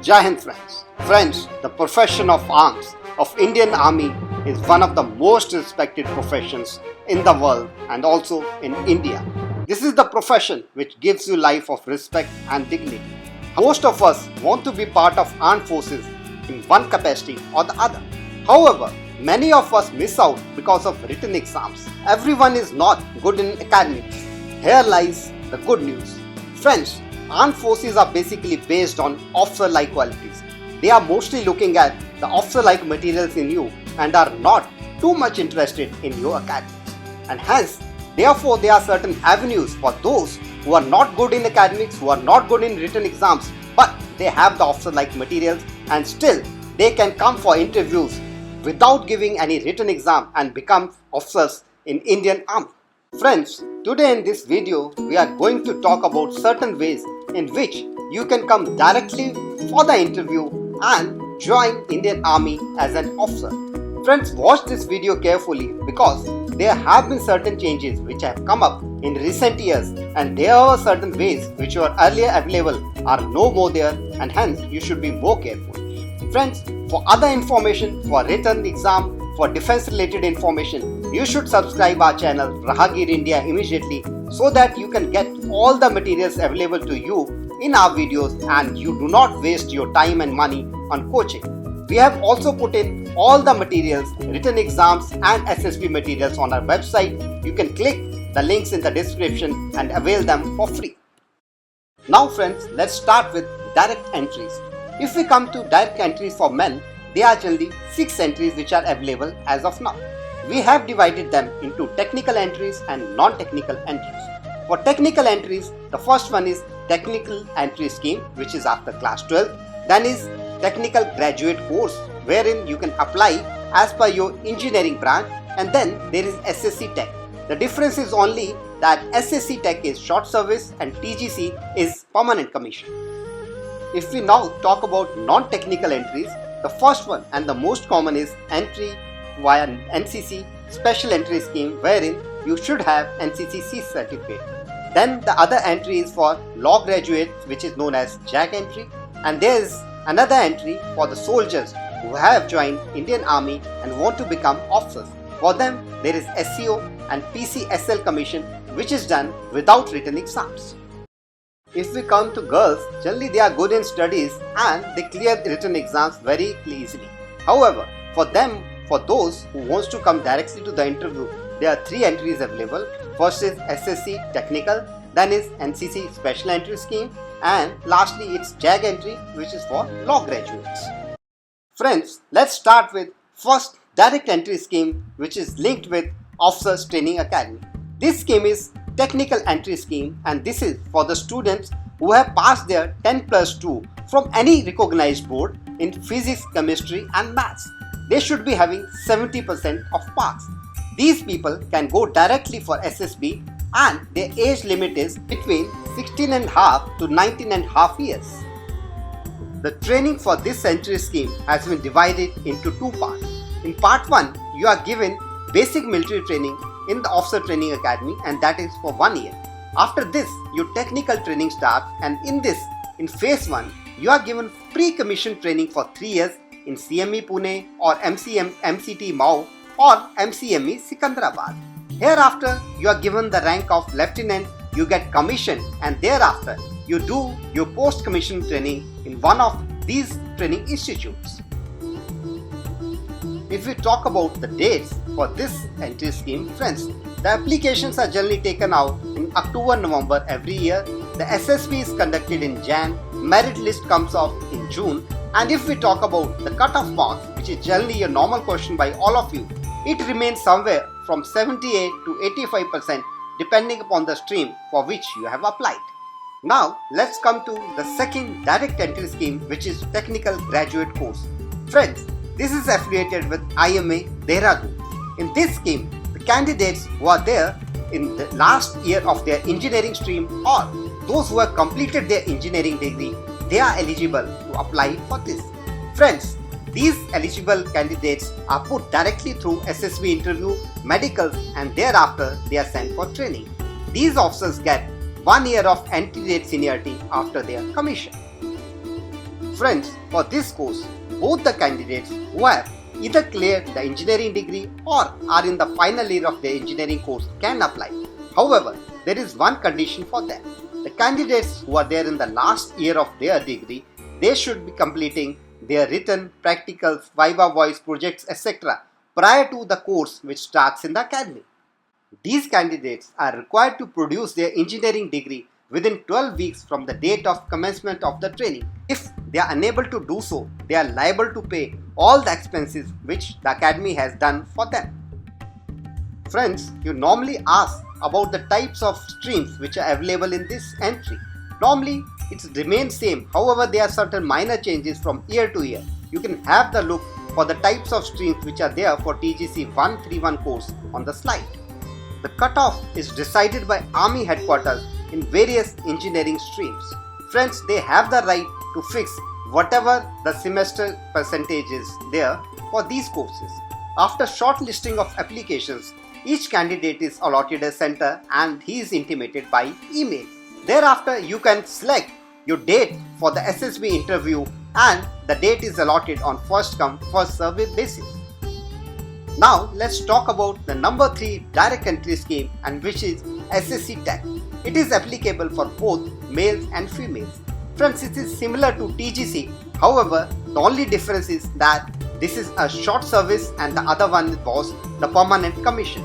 Jai Hind friends. Friends, the profession of arms of Indian Army is one of the most respected professions in the world and also in India. This is the profession which gives you life of respect and dignity. Most of us want to be part of armed forces in one capacity or the other. However, many of us miss out because of written exams. Everyone is not good in academics. Here lies the good news. Friends, armed forces are basically based on officer-like qualities. They are mostly looking at the officer-like materials in you and are not too much interested in your academics. And hence, therefore, there are certain avenues for those who are not good in academics, who are not good in written exams, but they have the officer-like materials and still they can come for interviews without giving any written exam and become officers in Indian Army. Friends, today in this video, we are going to talk about certain ways in which you can come directly for the interview and join Indian Army as an officer. Friends, watch this video carefully because there have been certain changes which have come up in recent years and there are certain ways which were earlier available are no more there and hence you should be more careful. Friends, for other information, for written exam, for defense related information, you should subscribe our channel Rahagir India immediately so that you can get all the materials available to you in our videos and you do not waste your time and money on coaching. We have also put in all the materials, written exams and SSB materials on our website. You can click the links in the description and avail them for free. Now friends, let's start with direct entries. If we come to direct entries for men, there are generally 6 entries which are available as of now. We have divided them into technical entries and non-technical entries. For technical entries, the first one is technical entry scheme, which is after class 12. Then is technical graduate course, wherein you can apply as per your engineering branch, and then there is SSC Tech. The difference is only that SSC Tech is short service and TGC is permanent commission. If we now talk about non-technical entries, the first one and the most common is entry via NCC special entry scheme, wherein you should have NCC certificate. Then the other entry is for law graduates, which is known as JAG entry, and there is another entry for the soldiers who have joined Indian Army and want to become officers. For them, there is SCO and PCSL commission, which is done without written exams. If we come to girls, generally they are good in studies and they clear written exams very easily. However, for those who wants to come directly to the interview, there are 3 entries available. First is SSC Technical, then is NCC Special Entry Scheme, and lastly it's JAG entry, which is for law graduates. Friends, let's start with first direct entry scheme, which is linked with Officers Training Academy. This scheme is technical entry scheme and this is for the students who have passed their 10+2 from any recognized board in physics, chemistry and maths. They should be having 70% of marks. These people can go directly for SSB and their age limit is between 16.5 to 19.5 years. The training for this entry scheme has been divided into 2 parts. In part 1, you are given basic military training in the Officer Training Academy and that is for 1 year. After this, your technical training starts and in phase 1, you are given pre-commission training for 3 years in CME Pune or MCT Mau or MCME Sikandrabad. Hereafter, you are given the rank of lieutenant, you get commissioned and thereafter you do your post-commission training in one of these training institutes. If we talk about the dates for this entry scheme, friends, the applications are generally taken out in October-November every year. The SSB is conducted in Jan, merit list comes off in June, and if we talk about the cut-off marks, which is generally a normal question by all of you, it remains somewhere from 78 to 85% depending upon the stream for which you have applied. Now let's come to the second direct entry scheme, which is technical graduate course. Friends, this is affiliated with IMA Dehradun. In this scheme, the candidates who are there in the last year of their engineering stream or those who have completed their engineering degree, they are eligible to apply for this. Friends, these eligible candidates are put directly through SSB interview, medicals and thereafter they are sent for training. These officers get 1 year of entry date seniority after their commission. Friends, for this course, both the candidates who have either cleared the engineering degree or are in the final year of their engineering course can apply. However, there is one condition for them. The candidates who are there in the last year of their degree, they should be completing their written, practicals, Viva Voice projects, etc. prior to the course which starts in the academy. These candidates are required to produce their engineering degree within 12 weeks from the date of commencement of the training. If they are unable to do so, they are liable to pay all the expenses which the academy has done for them. Friends, you normally ask about the types of streams which are available in this entry. Normally, it remains same. However, there are certain minor changes from year to year. You can have the look for the types of streams which are there for TGC 131 course on the slide. The cutoff is decided by Army headquarters in various engineering streams. Friends, they have the right to fix whatever the semester percentage is there for these courses. After shortlisting of applications, each candidate is allotted a center and he is intimated by email. Thereafter, you can select your date for the SSB interview and the date is allotted on first come first served basis. Now let's talk about the number 3 direct entry scheme, and which is SSC Tech. It is applicable for both males and females. Friends, it is similar to TGC. However, the only difference is that this is a short service and the other one was the permanent commission.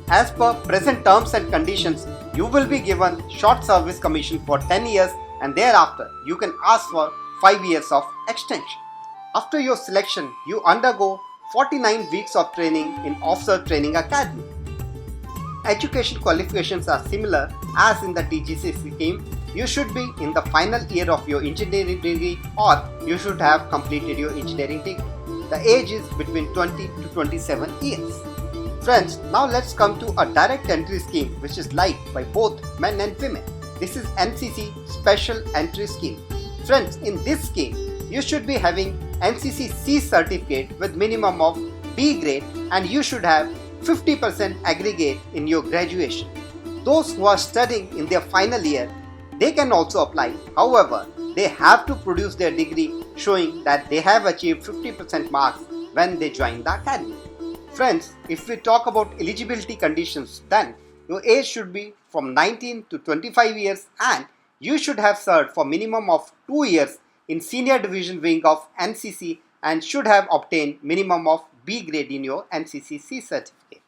As per present terms and conditions, you will be given short service commission for 10 years and thereafter you can ask for 5 years of extension. After your selection, you undergo 49 weeks of training in Officer Training Academy. Education qualifications are similar as in the TGC scheme. You should be in the final year of your engineering degree or you should have completed your engineering degree. The age is between 20 to 27 years. Friends, now let's come to a direct entry scheme which is liked by both men and women. This is NCC Special Entry Scheme. Friends, in this scheme, you should be having NCC C certificate with minimum of B grade and you should have 50% aggregate in your graduation. Those who are studying in their final year, they can also apply. However, they have to produce their degree showing that they have achieved 50% marks when they join the academy. Friends, if we talk about eligibility conditions, then your age should be from 19 to 25 years and you should have served for minimum of 2 years in senior division wing of NCC and should have obtained minimum of B grade in your NCC C certificate.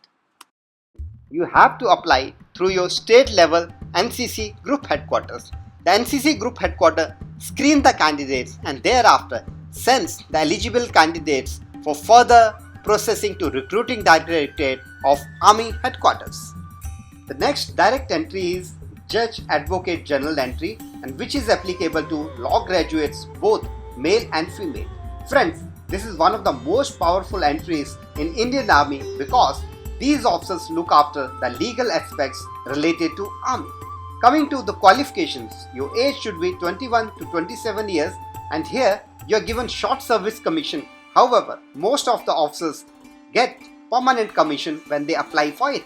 You have to apply through your state level NCC group headquarters. The NCC group headquarters screen the candidates and thereafter sends the eligible candidates for further processing to recruiting directorate of Army headquarters. The next direct entry is Judge Advocate General entry, and which is applicable to law graduates both male and female. Friends, this is one of the most powerful entries in Indian Army because these officers look after the legal aspects related to Army. Coming to the qualifications, your age should be 21 to 27 years and here you are given short service commission. However, most of the officers get permanent commission when they apply for it.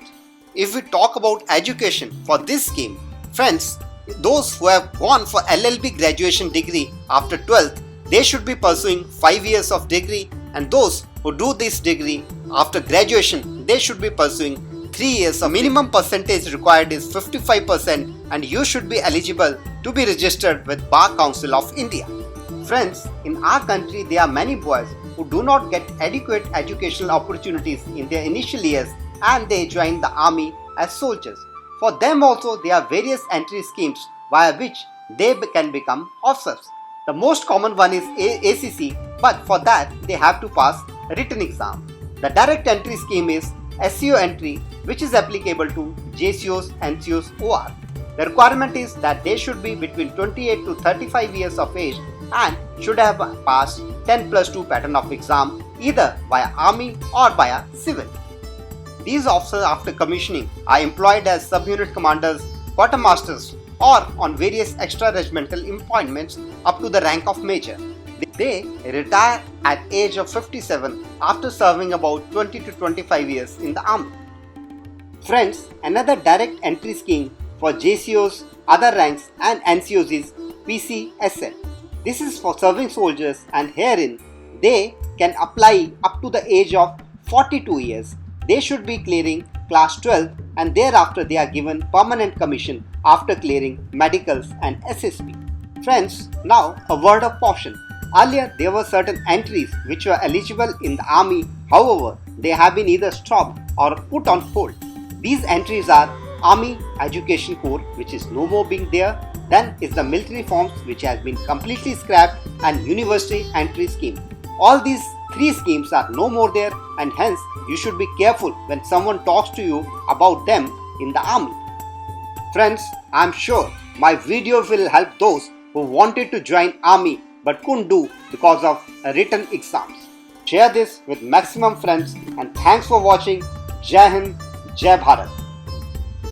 If we talk about education for this scheme, friends, those who have gone for LLB graduation degree after 12th, they should be pursuing 5 years of degree, and those who do this degree after graduation, they should be pursuing 3 years. The minimum percentage required is 55% and you should be eligible to be registered with Bar Council of India. Friends, in our country there are many boys who do not get adequate educational opportunities in their initial years and they join the army as soldiers. For them also there are various entry schemes via which they can become officers. The most common one is ACC, but for that they have to pass a written exam. The direct entry scheme is SCO entry, which is applicable to JCOs, NCOs, OR. The requirement is that they should be between 28 to 35 years of age and should have passed 10+2 pattern of exam either via army or via civil. These officers after commissioning are employed as sub-unit commanders, quartermasters or on various extra-regimental appointments up to the rank of major. They retire at age of 57 after serving about 20 to 25 years in the army. Friends, another direct entry scheme for JCOs, other ranks and NCOs is PCSL. This is for serving soldiers, and herein they can apply up to the age of 42 years. They should be clearing class 12 and thereafter they are given permanent commission after clearing medicals and SSB. Friends, now a word of caution. Earlier there were certain entries which were eligible in the army, however they have been either stopped or put on hold. These entries are Army Education Corps, which is no more being there, then is the military forms, which has been completely scrapped, and University Entry Scheme. All these three schemes are no more there, and hence you should be careful when someone talks to you about them in the army. Friends, I am sure my video will help those who wanted to join army but couldn't do because of written exams. Share this with maximum friends, and thanks for watching. Jai Hind, Jai Bharat.